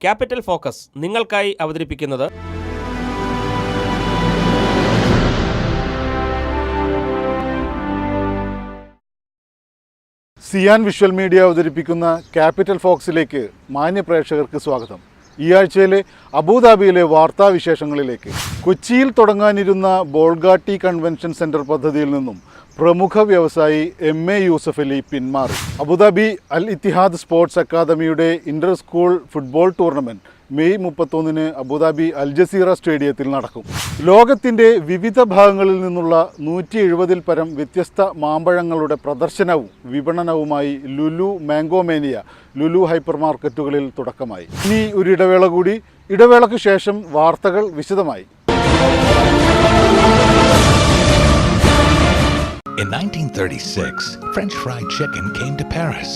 Capital focus നിങ്ങൾക്കായി അവതരിപ്പിക്കുന്നത് സിയാൻ visual media അവതരിപ്പിക്കുന്ന ക്യാപിറ്റൽ ഫോക്കസിലേക്ക് മാന്യ പ്രേക്ഷകർക്ക് സ്വാഗതം. ഈ ആഴ്ചയിലെ അബുദാബിയിലെ വാർത്താവിശേഷങ്ങളിലേക്ക്. കൊച്ചിയിൽ തുടങ്ങാനിരുന്ന ബോൾഗാട്ടി കൺവെൻഷൻ സെൻറ്റർ പദ്ധതിയിൽ നിന്നും പ്രമുഖ വ്യവസായി MA യൂസഫ് അലി പിന്മാറി. അബുദാബി അൽ ഇത്തിഹാദ് സ്പോർട്സ് അക്കാദമിയുടെ inter school football tournament May 31 Abu Dhabi Al Jazeera സ്റ്റേഡിയത്തിൽ നടക്കും. ലോകത്തിൻ്റെ വിവിധ ഭാഗങ്ങളിൽ നിന്നുള്ള 170-ൽ പരം വ്യത്യസ്ത മാമ്പഴങ്ങളുടെ പ്രദർശനവും വിപണനവുമായി ലുലു മാംഗോമേനിയ ലുലു ഹൈപ്പർ മാർക്കറ്റുകളിൽ തുടക്കമായി. ഇനി ഒരു ഇടവേള കൂടി. ഇടവേളയ്ക്ക് ശേഷം വാർത്തകൾ വിശദമായി. In 1936, French fried chicken came to Paris.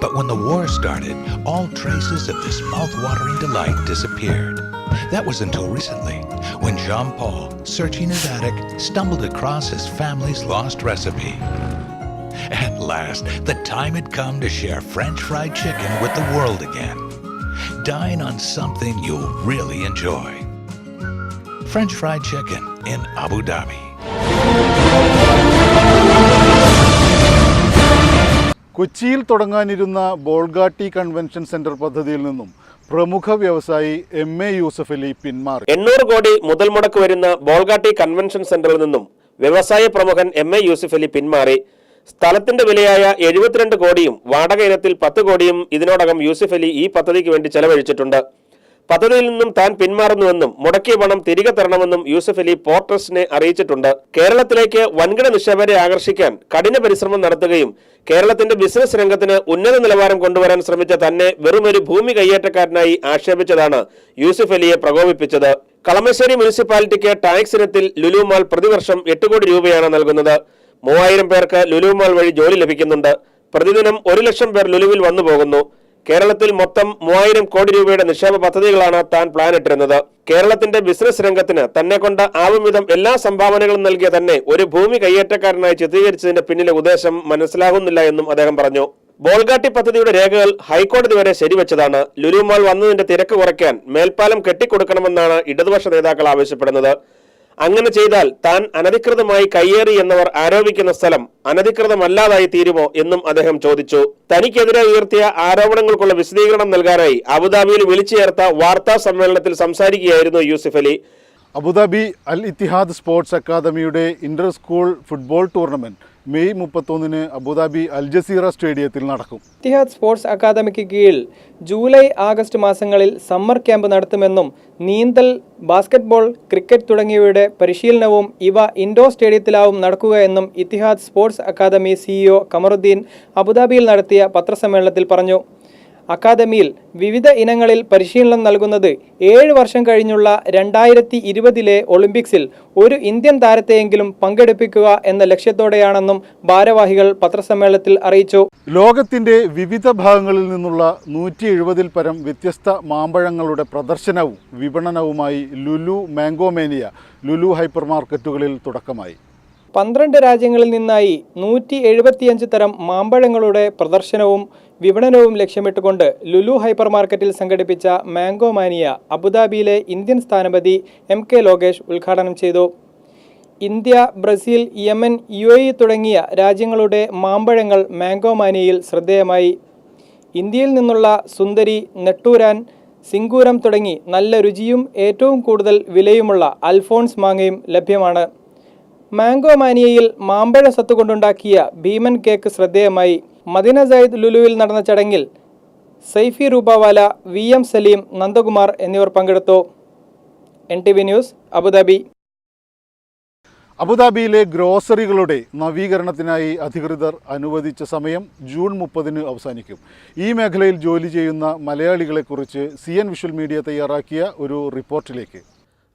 But when the war started, all traces of this mouth-watering delight disappeared. That was until recently, when Jean-Paul, searching his attic, stumbled across his family's lost recipe. At last, the time had come to share French fried chicken with the world again. Dine on something you'll really enjoy. French fried chicken in Abu Dhabi. കൊച്ചിയിൽ തുടങ്ങാനിരുന്ന Bolgatty convention centre പദ്ധതിയിൽ നിന്നും പ്രമുഖ വ്യവസായി MA Yusuf Ali പിന്മാറി. 800 കോടി മുതൽ മുടക്ക് വരുന്ന ബോൾഗാട്ടി കൺവെൻഷൻ സെന്ററിൽ നിന്നും വ്യവസായ പ്രമുഖൻ MA യൂസഫ് അലി പിന്മാറി. സ്ഥലത്തിന്റെ വിലയായ 72 കോടിയും വാടക ഇനത്തിൽ 10 കോടിയും ഇതിനോടകം യൂസഫ് അലി ഈ പദ്ധതിക്ക് വേണ്ടി ചെലവഴിച്ചിട്ടുണ്ട്. പദ്ധതിയിൽ നിന്നും താൻ പിന്മാറുന്നുവെന്നും മുടക്കിയ പണം തിരികെ തരണമെന്നും യൂസഫ് അലി പോർട്ട് ട്രസ്റ്റിനെ അറിയിച്ചിട്ടുണ്ട്. കേരളത്തിലേക്ക് വൻകിട നിക്ഷേപകരെ ആകർഷിക്കാൻ കഠിന പരിശ്രമം നടത്തുകയും കേരളത്തിന്റെ ബിസിനസ് രംഗത്തിന് ഉന്നത നിലവാരം കൊണ്ടുവരാൻ ശ്രമിച്ച തന്നെ വെറുമൊരു ഭൂമി കയ്യേറ്റക്കാരനായി ആക്ഷേപിച്ചതാണ് യൂസഫ് അലിയെ പ്രകോപിപ്പിച്ചത്. കളമശ്ശേരി മുനിസിപ്പാലിറ്റിക്ക് ടാക്സ് ഇനത്തിൽ ലുലു മാൾ പ്രതിവർഷം 8 കോടി രൂപയാണ് നൽകുന്നത്. 3000 പേർക്ക് ലുലു മാൾ വഴി ജോലി ലഭിക്കുന്നുണ്ട്. പ്രതിദിനം 1 ലക്ഷം പേർ ലുലുവിൽ വന്നു പോകുന്നു. കേരളത്തിൽ മൊത്തം 3000 കോടി രൂപയുടെ നിക്ഷേപ പദ്ധതികളാണ് താൻ പ്ലാനിട്ടിരുന്നത്. കേരളത്തിന്റെ ബിസിനസ് രംഗത്തിന് തന്നെ കൊണ്ട് ആവും വിധം എല്ലാ സംഭാവനകളും നൽകിയ തന്നെ ഒരു ഭൂമി കയ്യേറ്റക്കാരനായി ചിത്രീകരിച്ചതിന്റെ പിന്നിലെ ഉദ്ദേശം മനസ്സിലാകുന്നില്ല എന്നും അദ്ദേഹം പറഞ്ഞു. ബോൾഗാട്ടി പദ്ധതിയുടെ രേഖകൾ ഹൈക്കോടതി വരെ ശരിവെച്ചതാണ്. ലുലു മാൾ വന്നതിന്റെ തിരക്ക് കുറയ്ക്കാൻ മേൽപ്പാലം കെട്ടിക്കൊടുക്കണമെന്നാണ് ഇടതുപക്ഷ നേതാക്കൾ ആവശ്യപ്പെടുന്നത്. അങ്ങനെ ചെയ്താൽ താൻ അനധികൃതമായി കയ്യേറി എന്നവർ ആരോപിക്കുന്ന സ്ഥലം അനധികൃതമല്ലാതായി തീരുമോ എന്നും അദ്ദേഹം ചോദിച്ചു. തനിക്കെതിരെ ഉയർത്തിയ ആരോപണങ്ങൾക്കുള്ള വിശദീകരണം നൽകാനായി അബുദാബിയിൽ വിളിച്ചു ചേർത്ത വാർത്താ സമ്മേളനത്തിൽ സംസാരിക്കുകയായിരുന്നു Yusuf Ali. Abu Dhabi Al Ittihad sports അക്കാദമിയുടെ inter school football tournament May 31 Abu Dhabi Al Jazeera സ്റ്റേഡിയത്തിൽ നടക്കും. ഇത്തിഹാദ് സ്പോർട്സ് അക്കാദമിക്ക് കീഴിൽ ജൂലൈ ആഗസ്റ്റ് മാസങ്ങളിൽ സമ്മർ ക്യാമ്പ് നടത്തുമെന്നും നീന്തൽ, ബാസ്കറ്റ്ബോൾ, ക്രിക്കറ്റ് തുടങ്ങിയവയുടെ പരിശീലനവും ഇവ ഇൻഡോർ സ്റ്റേഡിയത്തിലാവും നടക്കുക എന്നും Ittihad sports academy CEO Kamaruddin അബുദാബിയിൽ നടത്തിയ പത്രസമ്മേളനത്തിൽ പറഞ്ഞു. അക്കാദമിയിൽ വിവിധ ഇനങ്ങളിൽ പരിശീലനം നൽകുന്നത് 7 വർഷം കഴിഞ്ഞുള്ള 2020 ഒളിമ്പിക്സിൽ ഒരു ഇന്ത്യൻ താരത്തെയെങ്കിലും പങ്കെടുപ്പിക്കുക എന്ന ലക്ഷ്യത്തോടെയാണെന്നും ഭാരവാഹികൾ പത്രസമ്മേളനത്തിൽ അറിയിച്ചു. ലോകത്തിന്റെ വിവിധ ഭാഗങ്ങളിൽ നിന്നുള്ള 170-ൽ പരം വ്യത്യസ്ത മാമ്പഴങ്ങളുടെ പ്രദർശനവും വിപണനവുമായി ലുലു മാംഗോമേനിയ ലുലു ഹൈപ്പർ മാർക്കറ്റുകളിൽ തുടക്കമായി. 12 രാജ്യങ്ങളിൽ നിന്നായി 175 തരം മാമ്പഴങ്ങളുടെ പ്രദർശനവും വിപണനവും ലക്ഷ്യമിട്ടുകൊണ്ട് ലുലു ഹൈപ്പർ മാർക്കറ്റിൽ സംഘടിപ്പിച്ച മാംഗോമാനിയ അബുദാബിയിലെ ഇന്ത്യൻ സ്ഥാനപതി MK ലോകേഷ് ഉദ്ഘാടനം ചെയ്തു. ഇന്ത്യ, ബ്രസീൽ, യമൻ, UAE തുടങ്ങിയ രാജ്യങ്ങളുടെ മാമ്പഴങ്ങൾ മാംഗോമാനിയയിൽ ശ്രദ്ധേയമായി. ഇന്ത്യയിൽ നിന്നുള്ള സുന്ദരി, നെട്ടൂരാൻ, സിംഗൂരം തുടങ്ങി നല്ല രുചിയും ഏറ്റവും കൂടുതൽ വിലയുമുള്ള അൽഫോൺസ് മാങ്ങയും ലഭ്യമാണ്. മാംഗോമാനിയയിൽ മാമ്പഴ സത്ത് കൊണ്ടുണ്ടാക്കിയ ഭീമൻ കേക്ക് ശ്രദ്ധേയമായി. മദീന സയ്യിദ് ലുലുവിൽ നടന്ന ചടങ്ങിൽ സൈഫി രൂപവാല, VM സലീം, നന്ദകുമാർ എന്നിവർ പങ്കെടുത്തു. NTV news, Abu Dhabi. അബുദാബിയിലെ ഗ്രോസറികളുടെ നവീകരണത്തിനായി അധികൃതർ അനുവദിച്ച സമയം ജൂൺ 30 അവസാനിക്കും. ഈ മേഖലയിൽ ജോലി ചെയ്യുന്ന മലയാളികളെക്കുറിച്ച് CN വിഷ്വൽ മീഡിയ തയ്യാറാക്കിയ ഒരു റിപ്പോർട്ടിലേക്ക്.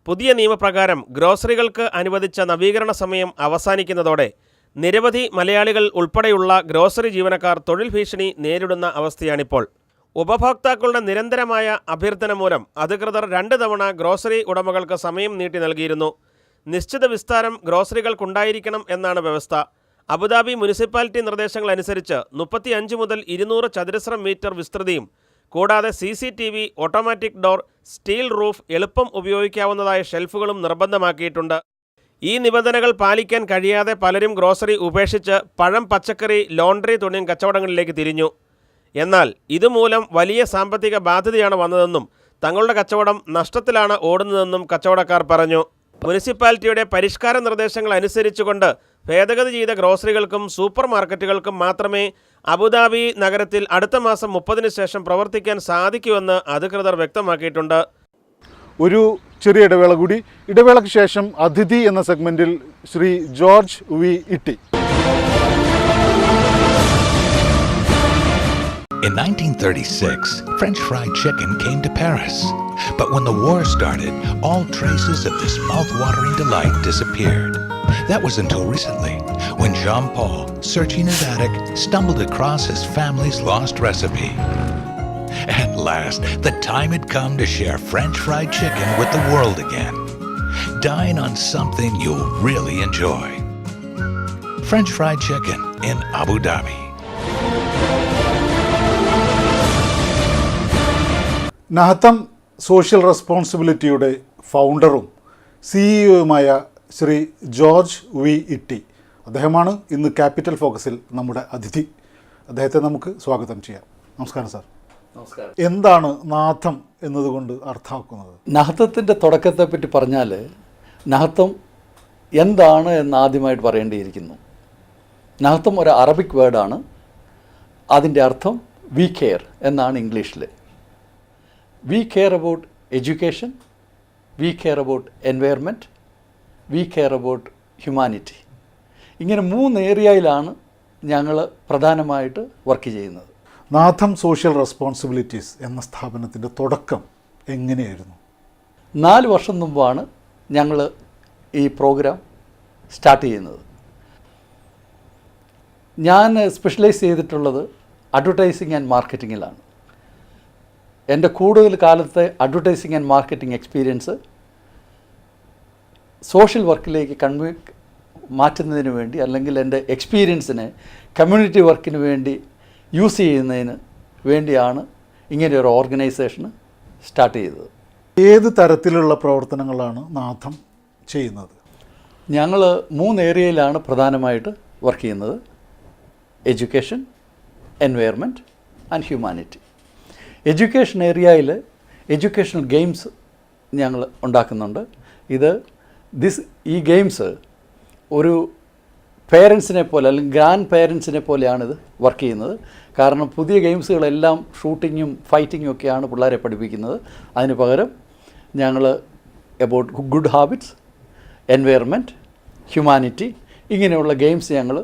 പുതിയ നിയമപ്രകാരം ഗ്രോസറികൾക്ക് അനുവദിച്ച നവീകരണ സമയം അവസാനിക്കുന്നതോടെ നിരവധി മലയാളികൾ ഉൾപ്പെടെയുള്ള ഗ്രോസറി ജീവനക്കാർ തൊഴിൽ ഭീഷണി നേരിടുന്ന അവസ്ഥയാണിപ്പോൾ. ഉപഭോക്താക്കളുടെ നിരന്തരമായ അഭ്യർത്ഥന മൂലം അധികൃതർ 2 തവണ ഗ്രോസറി ഉടമകൾക്ക് സമയം നീട്ടി നൽകിയിരുന്നു. നിശ്ചിത വിസ്താരം ഗ്രോസറികൾക്കുണ്ടായിരിക്കണം എന്നാണ് വ്യവസ്ഥ. അബുദാബി മുനിസിപ്പാലിറ്റി നിർദ്ദേശങ്ങളനുസരിച്ച് 35 മുതൽ 200 ചതുരശ്ര മീറ്റർ വിസ്തൃതിയും കൂടാതെ CCTV, automatic door, steel roof, എളുപ്പം ഉപയോഗിക്കാവുന്നതായ ഷെൽഫുകളും നിർബന്ധമാക്കിയിട്ടുണ്ട്. ഈ നിബന്ധനകൾ പാലിക്കാൻ കഴിയാതെ പലരും ഗ്രോസറി ഉപേക്ഷിച്ച് പഴം, പച്ചക്കറി, ലോണ്ടറി തുടങ്ങിയ കച്ചവടങ്ങളിലേക്ക് തിരിഞ്ഞു. എന്നാൽ ഇതുമൂലം വലിയ സാമ്പത്തിക ബാധ്യതയാണ് വന്നതെന്നും തങ്ങളുടെ കച്ചവടം നഷ്ടത്തിലാണ് ഓടുന്നതെന്നും കച്ചവടക്കാർ പറഞ്ഞു. മുനിസിപ്പാലിറ്റിയുടെ പരിഷ്കാര നിർദ്ദേശങ്ങൾ അനുസരിച്ചുകൊണ്ട് ഭേദഗതി ചെയ്ത ഗ്രോസറികൾക്കും സൂപ്പർ മാർക്കറ്റുകൾക്കും മാത്രമേ അബുദാബി നഗരത്തിൽ അടുത്ത മാസം 30-ന് ശേഷം പ്രവർത്തിക്കാൻ സാധിക്കുമെന്ന് അധികൃതർ വ്യക്തമാക്കിയിട്ടുണ്ട്. ഒരു ചെറിയ ഇടവേള കൂടി. ഇടവേളയ്ക്ക് ശേഷം അതിഥി എന്ന സെഗ്മെന്റിൽ Shri George V Itty. In 1936, French fried chicken came to Paris. But when the war started, all traces of this mouth-watering delight disappeared. That was until recently, when Jean-Paul, searching his attic, stumbled across his family's lost recipe. At last, the time had come to share French fried chicken with the world again. Dine on something you'll really enjoy. French fried chicken in Abu Dhabi. നഹത്തം social റെസ്പോൺസിബിലിറ്റിയുടെ ഫൗണ്ടറും CEO-യുമായ Shri George V Itty. അദ്ദേഹമാണ് ഇന്ന് capital ഫോക്കസിൽ നമ്മുടെ അതിഥി. അദ്ദേഹത്തെ നമുക്ക് സ്വാഗതം ചെയ്യാം. നമസ്കാരം സാർ. നമസ്കാരം. എന്താണ് നാഥം എന്നതുകൊണ്ട് അർത്ഥമാക്കുന്നത്? നഹത്തത്തിൻ്റെ തുടക്കത്തെപ്പറ്റി പറഞ്ഞാൽ നഹത്തം എന്താണ് എന്ന് ആദ്യമായിട്ട് പറയേണ്ടിയിരിക്കുന്നു. നഹത്തം ഒരു അറബിക് വേർഡാണ്. അതിൻ്റെ അർത്ഥം വി കെയർ എന്നാണ് ഇംഗ്ലീഷിൽ. We care about education, we care about environment, we care about humanity. ഇങ്ങനെ 3 ഏരിയയിലാണ് ഞങ്ങൾ പ്രധാനമായിട്ട് വർക്ക് ചെയ്യുന്നത്. നാഥം സോഷ്യൽ റെസ്പോൺസിബിലിറ്റീസ് എന്ന സ്ഥാപനത്തിൻ്റെ തുടക്കം എങ്ങനെയായിരുന്നു? 4 വർഷം മുമ്പാണ് ഞങ്ങൾ ഈ പ്രോഗ്രാം സ്റ്റാർട്ട് ചെയ്യുന്നത്. ഞാൻ സ്പെഷ്യലൈസ് ചെയ്തിട്ടുള്ളത് അഡ്വർടൈസിങ് ആൻഡ് മാർക്കറ്റിങ്ങിലാണ്. എൻ്റെ കൂടുതൽ കാലത്തെ advertising and marketing experience social വർക്കിലേക്ക് മാറ്റുന്നതിന് വേണ്ടി, അല്ലെങ്കിൽ എൻ്റെ എക്സ്പീരിയൻസിനെ കമ്മ്യൂണിറ്റി വർക്കിന് വേണ്ടി യൂസ് ചെയ്യുന്നതിന് വേണ്ടിയാണ് ഇങ്ങനെ ഒരു ഓർഗനൈസേഷൻ സ്റ്റാർട്ട് ചെയ്തത്. ഏത് തരത്തിലുള്ള പ്രവർത്തനങ്ങളാണ് നാഥം ചെയ്യുന്നത്? ഞങ്ങൾ 3 ഏരിയയിലാണ് പ്രധാനമായിട്ട് വർക്ക് ചെയ്യുന്നത്: education, environment and humanity. Education ഏരിയയിൽ എഡ്യൂക്കേഷണൽ ഗെയിംസ് ഞങ്ങൾ ഉണ്ടാക്കുന്നുണ്ട്. ഈ ഗെയിംസ് ഒരു പേരൻസിനെ പോലെ, അല്ലെങ്കിൽ ഗ്രാൻഡ് പേരൻസിനെ പോലെയാണിത് വർക്ക് ചെയ്യുന്നത്. കാരണം പുതിയ ഗെയിംസുകളെല്ലാം ഷൂട്ടിങ്ങും ഫൈറ്റിങ്ങും ഒക്കെയാണ് പിള്ളേരെ പഠിപ്പിക്കുന്നത്. അതിന് പകരം ഞങ്ങൾ about good habits, environment, humanity ഇങ്ങനെയുള്ള ഗെയിംസ് ഞങ്ങൾ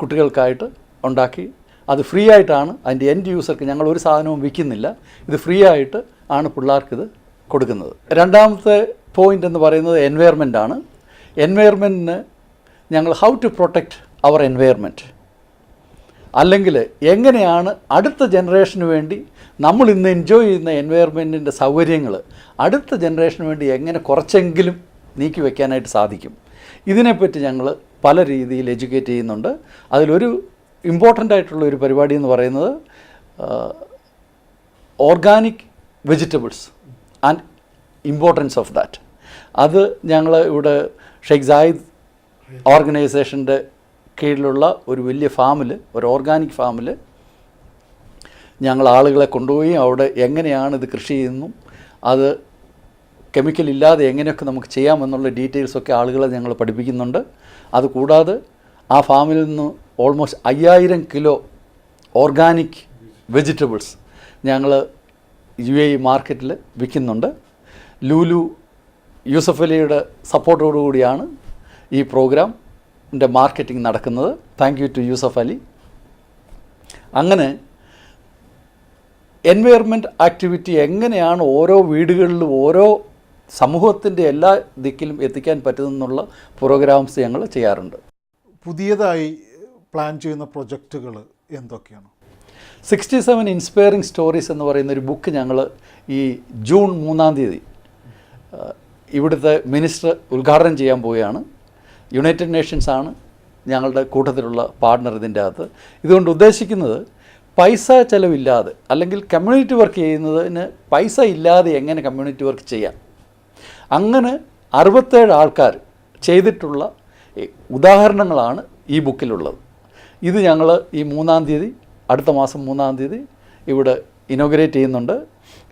കുട്ടികൾക്കായിട്ട് ഉണ്ടാക്കി. അത് ഫ്രീ ആയിട്ടാണ് അതിൻ്റെ എൻഡ് യൂസർക്ക്. ഞങ്ങൾ ഒരു സാധനവും വിൽക്കുന്നില്ല. ഇത് ഫ്രീ ആയിട്ട് ആണ് പിള്ളേർക്കിത് കൊടുക്കുന്നത്. രണ്ടാമത്തെ പോയിൻ്റ് എന്ന് പറയുന്നത് എൻവയർമെൻ്റ് ആണ്. എൻവയർമെൻറ്റിന് ഞങ്ങൾ how to protect our environment, അല്ലെങ്കിൽ എങ്ങനെയാണ് അടുത്ത ജനറേഷന് വേണ്ടി നമ്മൾ ഇന്ന് എൻജോയ് ചെയ്യുന്ന എൻവയർമെൻറ്റിൻ്റെ സൗകര്യങ്ങൾ അടുത്ത ജനറേഷന് വേണ്ടി എങ്ങനെ കുറച്ചെങ്കിലും നീക്കി വയ്ക്കാനായിട്ട് സാധിക്കും. ഇതിനെപ്പറ്റി ഞങ്ങൾ പല രീതിയിൽ എഡ്യൂക്കേറ്റ് ചെയ്യുന്നുണ്ട്. അതിലൊരു ഇമ്പോർട്ടൻ്റ് ആയിട്ടുള്ള ഒരു പരിപാടി എന്ന് പറയുന്നത് organic vegetables and importance of that. അത് ഞങ്ങൾ ഇവിടെ ഷെയ്ഖ് സായിദ് ഓർഗനൈസേഷൻ്റെ കീഴിലുള്ള ഒരു വലിയ ഫാമിൽ, ഒരു ഓർഗാനിക് ഫാമിൽ ഞങ്ങൾ ആളുകളെ കൊണ്ടുപോയി അവിടെ എങ്ങനെയാണ് ഇത് കൃഷി ചെയ്യുന്നു, അത് കെമിക്കൽ ഇല്ലാതെ എങ്ങനെയൊക്കെ നമുക്ക് ചെയ്യാമെന്നുള്ള ഡീറ്റെയിൽസൊക്കെ ആളുകളെ ഞങ്ങൾ പഠിപ്പിക്കുന്നുണ്ട്. അതുകൂടാതെ ആ ഫാമിൽ നിന്ന് ഓൾമോസ്റ്റ് 5000 കിലോ ഓർഗാനിക് വെജിറ്റബിൾസ് ഞങ്ങൾ UAE മാർക്കറ്റിൽ വിൽക്കുന്നുണ്ട്. ലൂലു യൂസഫ് അലിയുടെ സപ്പോർട്ടോടുകൂടിയാണ് ഈ പ്രോഗ്രാമിൻ്റെ മാർക്കറ്റിംഗ് നടക്കുന്നത്. Thank you to Yusuf Ali. അങ്ങനെ എൻവയർമെൻറ്റ് ആക്ടിവിറ്റി എങ്ങനെയാണ് ഓരോ വീടുകളിലും ഓരോ സമൂഹത്തിൻ്റെ എല്ലാ ദിക്കിലും എത്തിക്കാൻ പറ്റുമെന്നുള്ള പ്രോഗ്രാംസ് ഞങ്ങൾ ചെയ്യാറുണ്ട്. പുതിയതായി പ്ലാൻ ചെയ്യുന്ന പ്രൊജക്റ്റുകൾ എന്തൊക്കെയാണ്? 67 ഇൻസ്പയറിംഗ് സ്റ്റോറീസ് എന്ന് പറയുന്ന ഒരു ബുക്ക് ഞങ്ങൾ ഈ ജൂൺ 3-ാം തീയതി ഇവിടുത്തെ മിനിസ്റ്റർ ഉദ്ഘാടനം ചെയ്യാൻ പോവുകയാണ്. യുണൈറ്റഡ് നേഷൻസ് ആണ് ഞങ്ങളുടെ കൂട്ടത്തിലുള്ള പാർട്ട്ണർ ഇതിൻ്റെ അകത്ത്. ഇതുകൊണ്ട് ഉദ്ദേശിക്കുന്നത് പൈസ ചിലവില്ലാതെ അല്ലെങ്കിൽ കമ്മ്യൂണിറ്റി വർക്ക് ചെയ്യുന്നതിന് പൈസ ഇല്ലാതെ എങ്ങനെ കമ്മ്യൂണിറ്റി വർക്ക് ചെയ്യാം, അങ്ങനെ 67 ആൾക്കാർ ചെയ്തിട്ടുള്ള ഉദാഹരണങ്ങളാണ് ഈ ബുക്കിലുള്ളത്. ഇത് ഞങ്ങൾ ഈ 3-ാം തീയതി, അടുത്ത മാസം 3-ാം തീയതി ഇവിടെ ഇനോഗ്രേറ്റ് ചെയ്യുന്നുണ്ട്.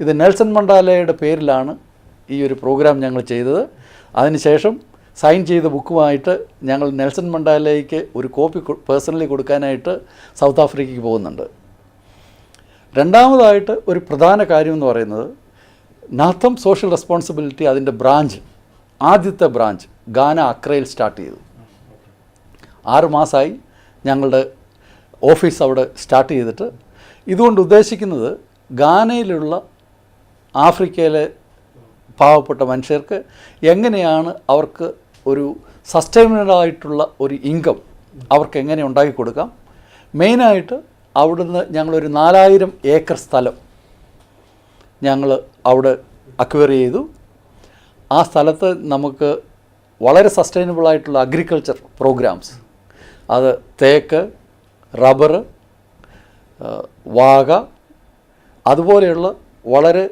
ഇത് നെൽസൺ മണ്ടാലയുടെ പേരിലാണ് ഈ ഒരു പ്രോഗ്രാം ഞങ്ങൾ ചെയ്തത്. അതിനുശേഷം സൈൻ ചെയ്ത ബുക്കുമായിട്ട് ഞങ്ങൾ നെൽസൺ മണ്ടാലയ്ക്ക് ഒരു കോപ്പി പേഴ്സണലി കൊടുക്കാനായിട്ട് സൗത്ത് ആഫ്രിക്കയ്ക്ക് പോകുന്നുണ്ട്. രണ്ടാമതായിട്ട് ഒരു പ്രധാന കാര്യം എന്ന് പറയുന്നത്, നാത്തം സോഷ്യൽ റെസ്പോൺസിബിലിറ്റി അതിൻ്റെ ബ്രാഞ്ച്, ആദ്യത്തെ ബ്രാഞ്ച് ഗാന അക്രയിൽ സ്റ്റാർട്ട് ചെയ്തു. 6 മാസമായി ഞങ്ങളുടെ ഓഫീസ് അവിടെ സ്റ്റാർട്ട് ചെയ്തിട്ട്. ഇതുകൊണ്ട് ഉദ്ദേശിക്കുന്നത് ഗാനയിലുള്ള ആഫ്രിക്കയിലെ പാവപ്പെട്ട മനുഷ്യർക്ക് എങ്ങനെയാണ് അവർക്ക് ഒരു സസ്റ്റൈനബിളായിട്ടുള്ള ഒരു ഇൻകം അവർക്ക് എങ്ങനെ ഉണ്ടാക്കി കൊടുക്കാം. മെയിനായിട്ട് അവിടുന്ന് ഞങ്ങളൊരു 4000 ഏക്കർ സ്ഥലം ഞങ്ങൾ അവിടെ അക്വയർ ചെയ്തു. ആ സ്ഥലത്ത് നമുക്ക് വളരെ സസ്റ്റൈനബിളായിട്ടുള്ള അഗ്രികൾച്ചർ പ്രോഗ്രാംസ്, അത് തേക്ക്, റബ്ബർ, വാഗ, അതുപോലെയുള്ള വളരെ